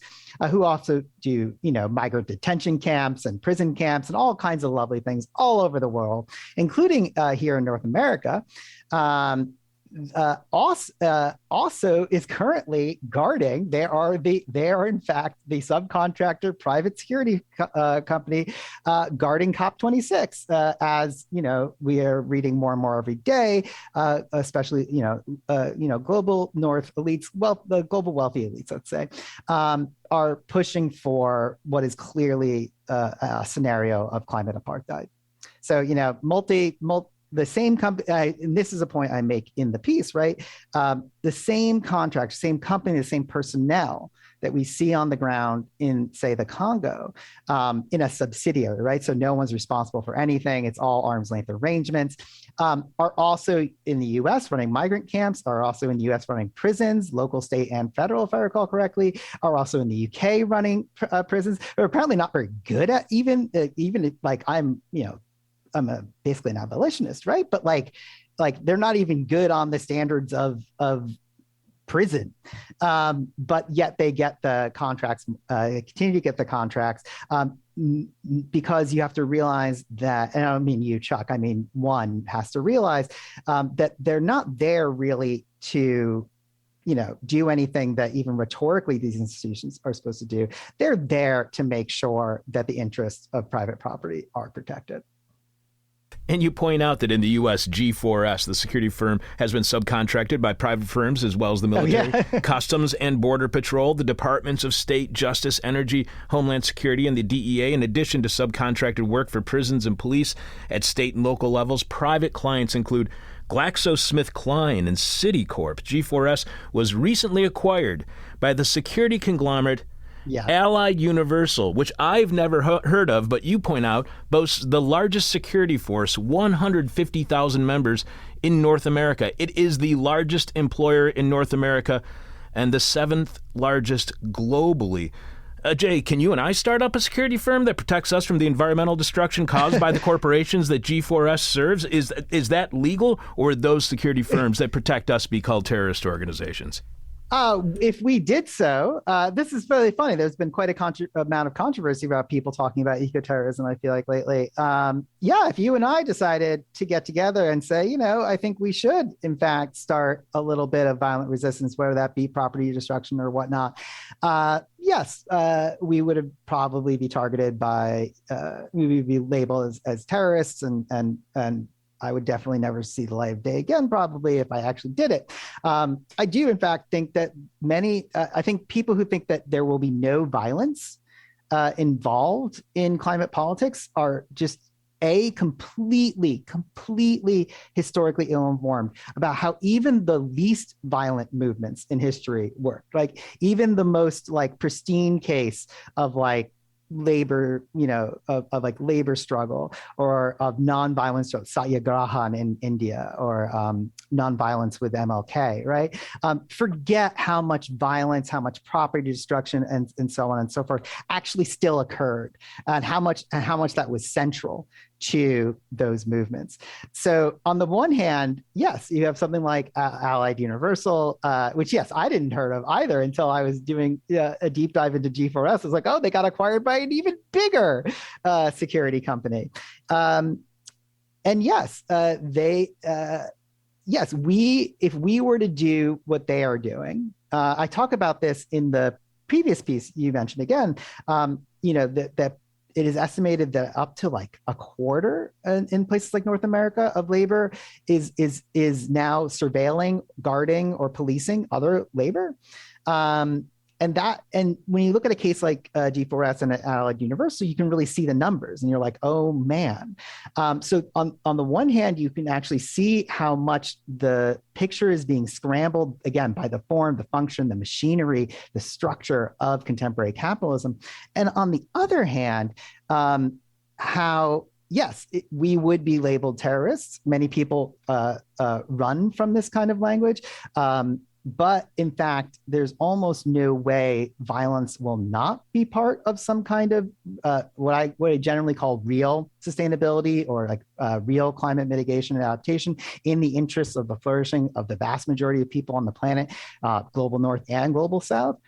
who also do, migrant detention camps and prison camps and all kinds of lovely things all over the world, including here in North America, also is currently guarding. They are in fact the subcontractor private security company guarding COP26, as we are reading more and more every day, especially global North elites, the global wealthy elites, let's say, are pushing for what is clearly a scenario of climate apartheid. So the same company, and this is a point I make in the piece, right? The same contract, same company, the same personnel that we see on the ground in, say, the Congo, in a subsidiary, right? So no one's responsible for anything. It's all arm's length arrangements. Are also in the US running migrant camps, are also in the US running prisons, local, state, and federal, if I recall correctly, are also in the UK running prisons. They're apparently not very good at even like I'm basically an abolitionist, right? But like they're not even good on the standards of prison, but yet they get the contracts, continue to get the contracts, because you have to realize that, and I don't mean you, Chuck, I mean one has to realize that they're not there really to do anything that even rhetorically these institutions are supposed to do. They're there to make sure that the interests of private property are protected. And you point out that in the U.S., G4S, the security firm, has been subcontracted by private firms as well as the military, Customs and Border Patrol, the Departments of State, Justice, Energy, Homeland Security, and the DEA, in addition to subcontracted work for prisons and police at state and local levels. Private clients include GlaxoSmithKline and Citicorp. G4S was recently acquired by the security conglomerate Allied Universal, which I've never heard of, but you point out boasts the largest security force, 150,000 members in North America. It is the largest employer in North America and the 7th largest globally. Jay, can you and I start up a security firm that protects us from the environmental destruction caused by the corporations that G4S serves? Is that legal, or would those security firms that protect us be called terrorist organizations? If we did so, this is really funny. There's been quite a amount of controversy about people talking about ecoterrorism, I feel like, lately. If you and I decided to get together and say, I think we should, in fact, start a little bit of violent resistance, whether that be property destruction or whatnot, yes, we would have probably be targeted by, we would be labeled as terrorists, and I would definitely never see the light of day again, probably, if I actually did it. I do, in fact, think that I think people who think that there will be no violence involved in climate politics are just completely historically ill-informed about how even the least violent movements in history work. Like even the most pristine case of labor, of labor struggle, or of nonviolence, satyagraha in India, or nonviolence with MLK, right? Forget how much violence, how much property destruction, and so on and so forth actually still occurred, and how much that was central to those movements. So on the one hand, yes, you have something like Allied Universal, which, yes, I didn't heard of either until I was doing a deep dive into G4S. I was like, oh, they got acquired by an even bigger security company. And yes, if we were to do what they are doing, I talk about this in the previous piece you mentioned again, that it is estimated that up to a quarter in places like North America of labor is now surveilling, guarding, or policing other labor. And when you look at a case like G4S and Allied Universal, you can really see the numbers, and you're like, oh man. So on the one hand, you can actually see how much the picture is being scrambled, again, by the form, the function, the machinery, the structure of contemporary capitalism. And on the other hand, how, yes, we would be labeled terrorists. Many people run from this kind of language. But in fact, there's almost no way violence will not be part of some kind of what I generally call real sustainability, or real climate mitigation and adaptation in the interests of the flourishing of the vast majority of people on the planet, global North and global South.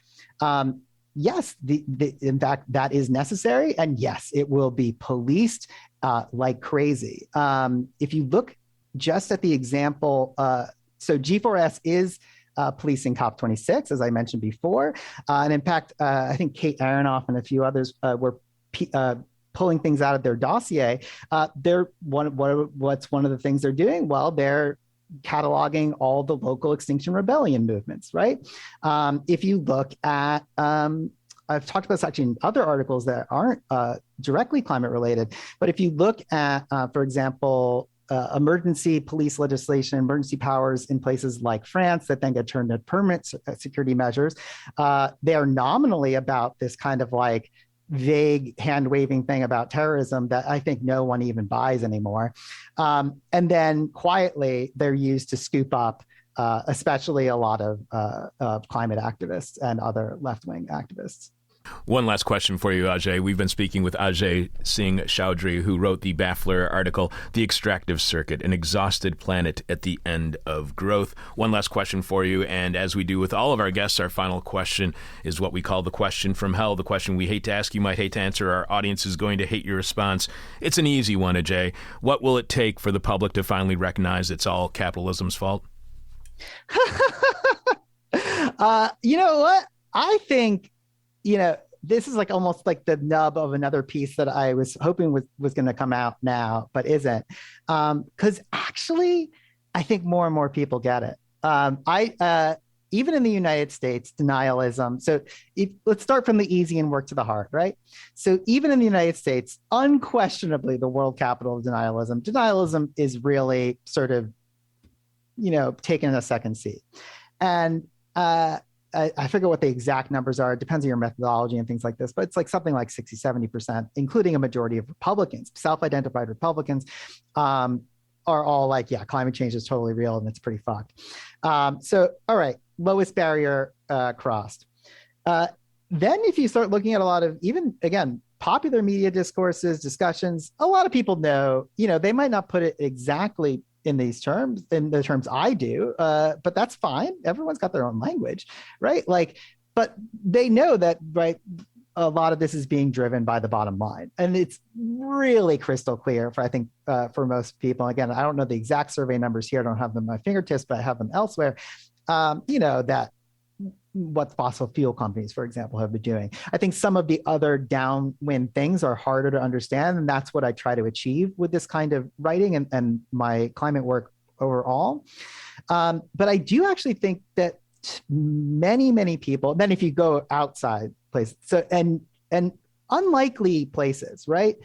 Yes, in fact, that is necessary. And yes, it will be policed like crazy. If you look just at the example, so G4S is policing COP26, as I mentioned before. And in fact, I think Kate Aronoff and a few others were pulling things out of their dossier. What's one of the things they're doing? Well, they're cataloging all the local Extinction Rebellion movements, right? If you look at, I've talked about this actually in other articles that aren't directly climate related, but if you look at, for example, emergency police legislation, emergency powers in places like France that then get turned into permanent security measures. They are nominally about this kind of like vague hand-waving thing about terrorism that I think no one even buys anymore. And then quietly, they're used to scoop up especially a lot of climate activists and other left-wing activists. One last question for you, Ajay. We've been speaking with Ajay Singh Chaudhary, who wrote the baffler article, The Extractive Circuit, An Exhausted Planet at the End of Growth. One last question for you, and as we do with all of our guests, our final question is what we call the question from hell, the question we hate to ask, you might hate to answer, our audience is going to hate your response. It's an easy one, Ajay. What will it take for the public to finally recognize it's all capitalism's fault? You know what? I think, this is like almost like the nub of another piece that I was hoping was going to come out now, but isn't. Because actually, I think more and more people get it. Even in the United States, denialism. So let's start from the easy and work to the hard, right? So even in the United States, unquestionably the world capital of denialism. Denialism is really sort of, taking a second seat. And I forget what the exact numbers are. It depends on your methodology and things like this, but it's like something like 60, 70%, including a majority of Republicans, self-identified Republicans, are all like, yeah, climate change is totally real and it's pretty fucked. So, all right, lowest barrier crossed. Then if you start looking at a lot of even, again, popular media discourses, discussions, a lot of people know, they might not put it exactly in these terms, in the terms I do, but that's fine. Everyone's got their own language, right? But they know that, right, a lot of this is being driven by the bottom line. And it's really crystal clear for most people. Again, I don't know the exact survey numbers here. I don't have them at my fingertips, but I have them elsewhere. That what fossil fuel companies, for example, have been doing. I think some of the other downwind things are harder to understand, and that's what I try to achieve with this kind of writing and my climate work overall. But I do actually think that many, many people, then if you go outside places, so and unlikely places, right?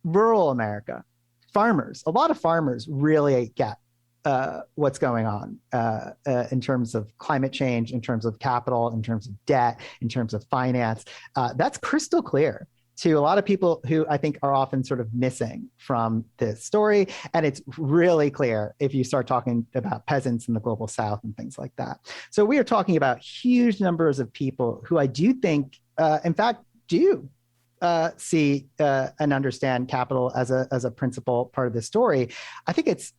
Rural America, farmers, a lot of farmers really get what's going on in terms of climate change, in terms of capital, in terms of debt, in terms of finance. That's crystal clear to a lot of people who I think are often sort of missing from this story. And it's really clear if you start talking about peasants in the global South and things like that. So we are talking about huge numbers of people who I do think, in fact, do see and understand capital as a principal part of the story. I think it's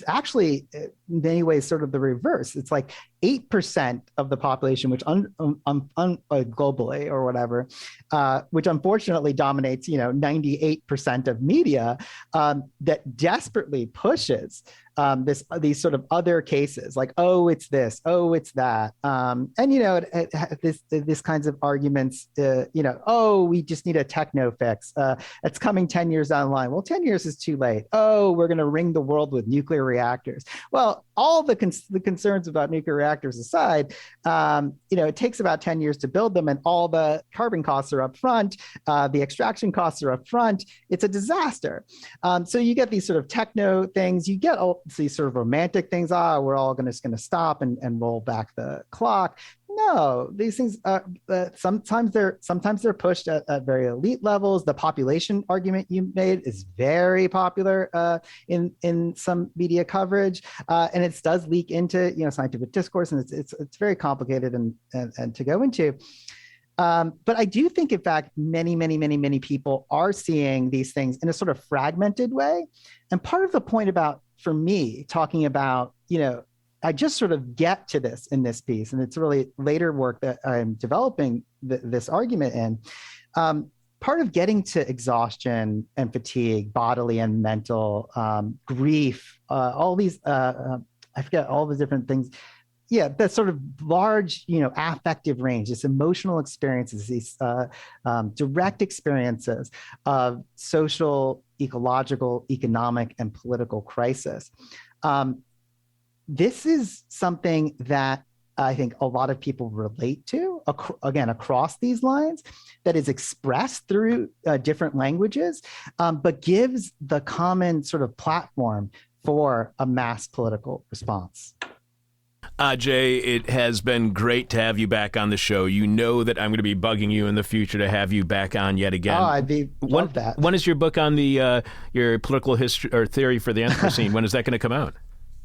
actually in many ways sort of the reverse. It's like 8% of the population, which globally or whatever, which unfortunately dominates, 98% of media, that desperately pushes these sort of other cases, like, oh, it's this, oh, it's that, and this kinds of arguments, oh, we just need a techno fix. It's coming 10 years down the line. Well, 10 years is too late. Oh, we're going to ring the world with nuclear reactors. Well, all the concerns about nuclear reactors aside, it takes about 10 years to build them, and all the carbon costs are up front. The extraction costs are up front. It's a disaster. So you get these sort of techno things. You get all these sort of romantic things. We're all just going to stop and roll back the clock. No, these things sometimes they're pushed at very elite levels. The population argument you made is very popular in some media coverage, and it does leak into scientific discourse, and it's very complicated and to go into. But I do think, in fact, many people are seeing these things in a sort of fragmented way. And part of the point for me, talking about, I just sort of get to this in this piece, and it's really later work that I'm developing this argument in. Part of getting to exhaustion and fatigue, bodily and mental, grief, all these, I forget all the different things. Yeah, that sort of large, affective range, this emotional experiences, these direct experiences of social, ecological, economic, and political crisis. This is something that I think a lot of people relate to. again, across these lines, that is expressed through different languages, but gives the common sort of platform for a mass political response. Ajay, it has been great to have you back on the show. You know that I'm going to be bugging you in the future to have you back on yet again. Oh, love that. When is your book on the your political history or theory for the Anthropocene? When is that going to come out?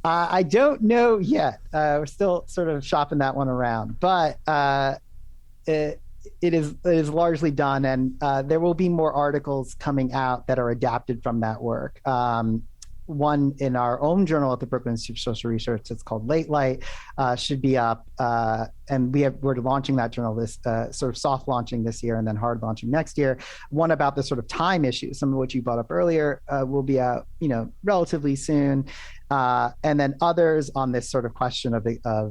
I don't know yet. We're still sort of shopping that one around, but it is largely done, and there will be more articles coming out that are adapted from that work. One in our own journal at the Brooklyn Institute for Social Research. It's called Late Light, should be up. And we're launching that journal this sort of soft launching this year and then hard launching next year. One about the sort of time issues, some of which you brought up earlier, will be out, relatively soon. And then others on this sort of question of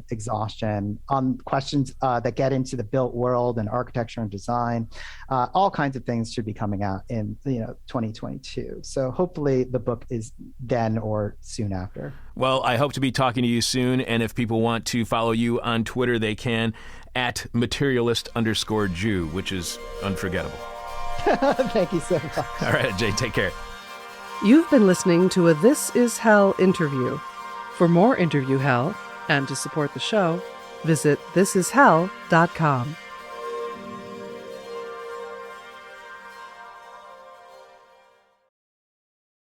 exhaustion, on questions that get into the built world and architecture and design. All kinds of things should be coming out in 2022. So hopefully the book is then or soon after. Well, I hope to be talking to you soon. And if people want to follow you on Twitter, they can at materialist_Jew, which is unforgettable. Thank you so much. All right, Jay, take care. You've been listening to a This Is Hell interview. For more interview hell and to support the show, visit thisishell.com.